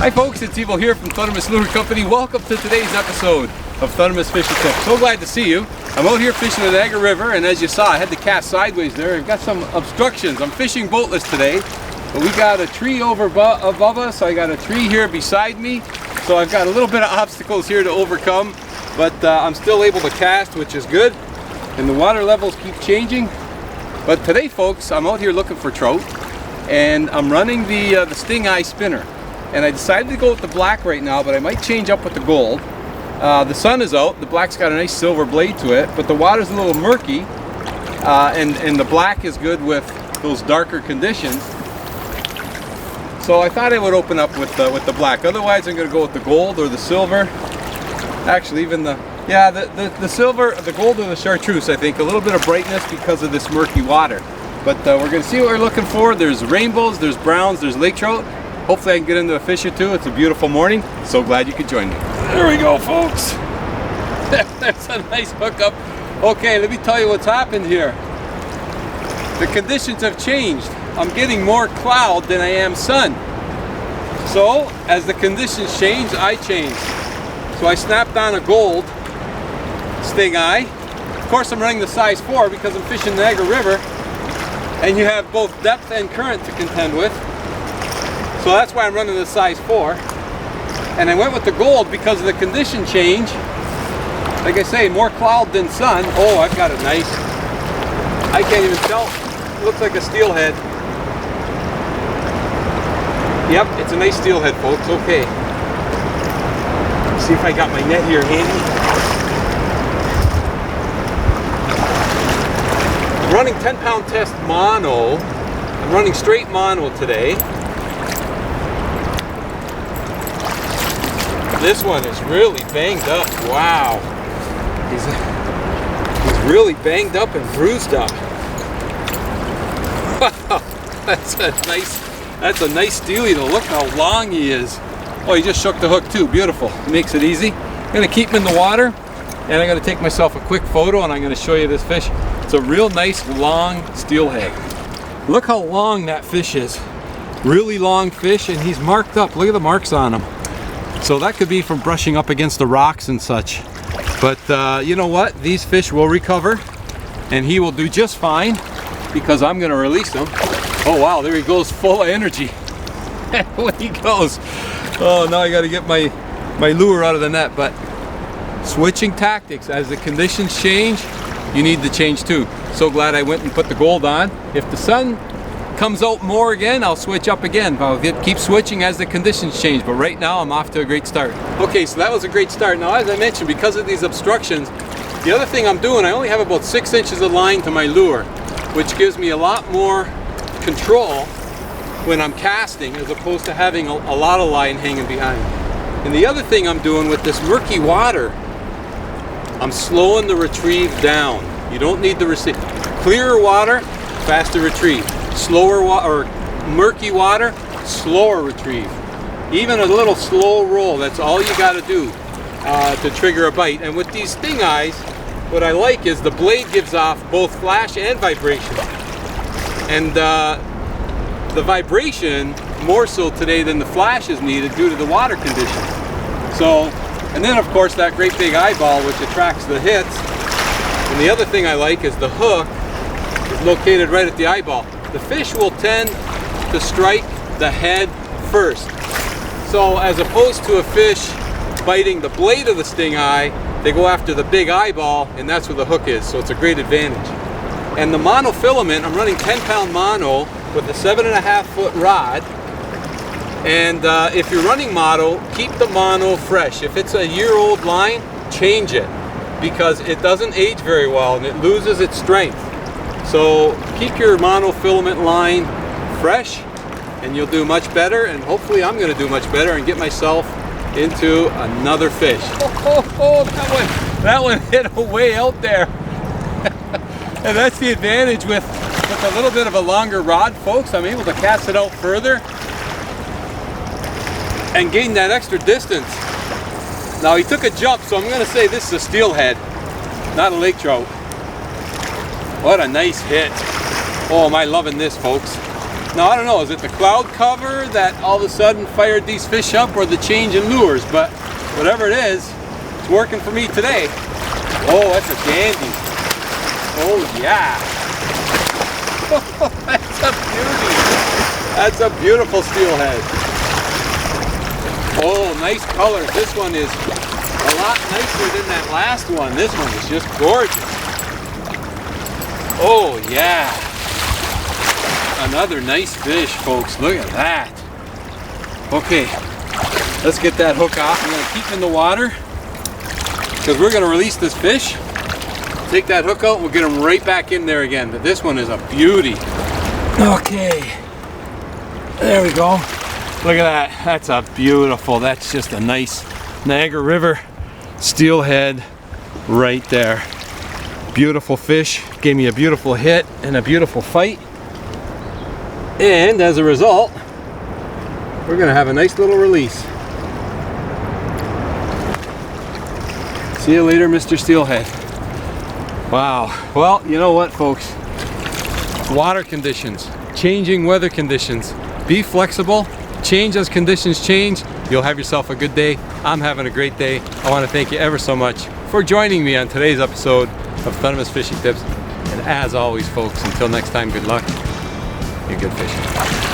Hi folks, it's Evil here from Thundermist Lure Company. Welcome to today's episode of Thundermist Fishing Tips. So glad to see you. I'm out here fishing the Niagara River, and as you saw, I had to cast sideways there. I've got some obstructions. I'm fishing boatless today, but we got a tree over above us. I got a tree here beside me, so I've got a little bit of obstacles here to overcome, but I'm still able to cast, which is good, and the water levels keep changing. But today, folks, I'm out here looking for trout, and I'm running the stingeye spinner. And I decided to go with the black right now, but I might change up with the gold. The sun is out, the black's got a nice silver blade to it, but the water's a little murky, and the black is good with those darker conditions. So I thought I would open up with the black. Otherwise I'm going to go with the gold or the silver. Actually, even the silver, the gold or the chartreuse, I think. A little bit of brightness because of this murky water. But we're going to see what we're looking for. There's rainbows, there's browns, there's lake trout. Hopefully I can get into a fish or two. It's a beautiful morning. So glad you could join me. There we go, folks. That's a nice hookup. Okay, let me tell you what's happened here. The conditions have changed. I'm getting more cloud than I am sun. So, as the conditions change, I change. So I snapped on a gold stingeye. Of course, I'm running the size 4 because I'm fishing the Niagara River. And you have both depth and current to contend with. So that's why I'm running the size 4. And I went with the gold because of the condition change. Like I say, more cloud than sun. Oh, I've got it nice. I can't even tell. It looks like a steelhead. Yep, it's a nice steelhead, folks. Okay. Let's see if I got my net here handy. I'm running 10-pound test mono. I'm running straight mono today. This one is really banged up. Wow. He's really banged up and bruised up. Wow. That's a nice steely though. Look how long he is. Oh, he just shook the hook too. Beautiful. Makes it easy. I'm going to keep him in the water, and I'm going to take myself a quick photo, and I'm going to show you this fish. It's a real nice long steelhead. Look how long that fish is. Really long fish, and he's marked up. Look at the marks on him. So that could be from brushing up against the rocks and such. But you know what? These fish will recover, and he will do just fine because I'm going to release him. Oh wow, there he goes, full of energy. When he goes. Oh, now I got to get my lure out of the net. But switching tactics as the conditions change, you need to change too. So glad I went and put the gold on. If the sun comes out more again, I'll switch up again. I'll keep switching as the conditions change, but right now I'm off to a great start. Okay, so that was a great start. Now, as I mentioned, because of these obstructions, the other thing I'm doing, I only have about 6 inches of line to my lure, which gives me a lot more control when I'm casting as opposed to having a lot of line hanging behind. And the other thing I'm doing with this murky water, I'm slowing the retrieve down. You don't need the receive. Clearer water, faster retrieve. Slower water, or murky water, slower retrieve. Even a little slow roll, that's all you got to do to trigger a bite. And with these stingeyes, what I like is the blade gives off both flash and vibration. And the vibration, more so today than the flash, is needed due to the water conditions. So, and then of course that great big eyeball which attracts the hits. And the other thing I like is the hook is located right at the eyeball. The fish will tend to strike the head first. So as opposed to a fish biting the blade of the stingeye, they go after the big eyeball, and that's where the hook is. So it's a great advantage. And the monofilament, I'm running 10-pound mono with a 7.5-foot rod. And if you're running mono, keep the mono fresh. If it's a year-old line, change it, because it doesn't age very well and it loses its strength. So keep your monofilament line fresh and you'll do much better, and hopefully I'm going to do much better and get myself into another fish. Oh, that one hit way out there. And that's the advantage with a little bit of a longer rod, folks. I'm able to cast it out further and gain that extra distance. Now he took a jump, so I'm going to say this is a steelhead, not a lake trout. What a nice hit. Oh, am I loving this, folks. Now I don't know, is it the cloud cover that all of a sudden fired these fish up, or the change in lures? But whatever it is, it's working for me today. Oh, that's a dandy. Oh yeah. That's a beauty. That's a beautiful steelhead. Oh, nice color. This one is a lot nicer than that last one. This one is just gorgeous. Oh yeah. Another nice fish, folks. Look at that. Okay, let's get that hook off. I'm going to keep in the water because we're going to release this fish. Take that hook out and we'll get him right back in there again. But this one is a beauty. Okay, there we go. Look at that. That's a beautiful, that's just a nice Niagara River steelhead right there. Beautiful fish. Gave me a beautiful hit and a beautiful fight. And as a result, we're going to have a nice little release. See you later, Mr. Steelhead. Wow. Well, you know what, folks? Water conditions, changing weather conditions. Be flexible. Change as conditions change. You'll have yourself a good day. I'm having a great day. I want to thank you ever so much for joining me on today's episode of Thundermist Fishing Tips. And as always, folks, until next time, good luck and good fishing.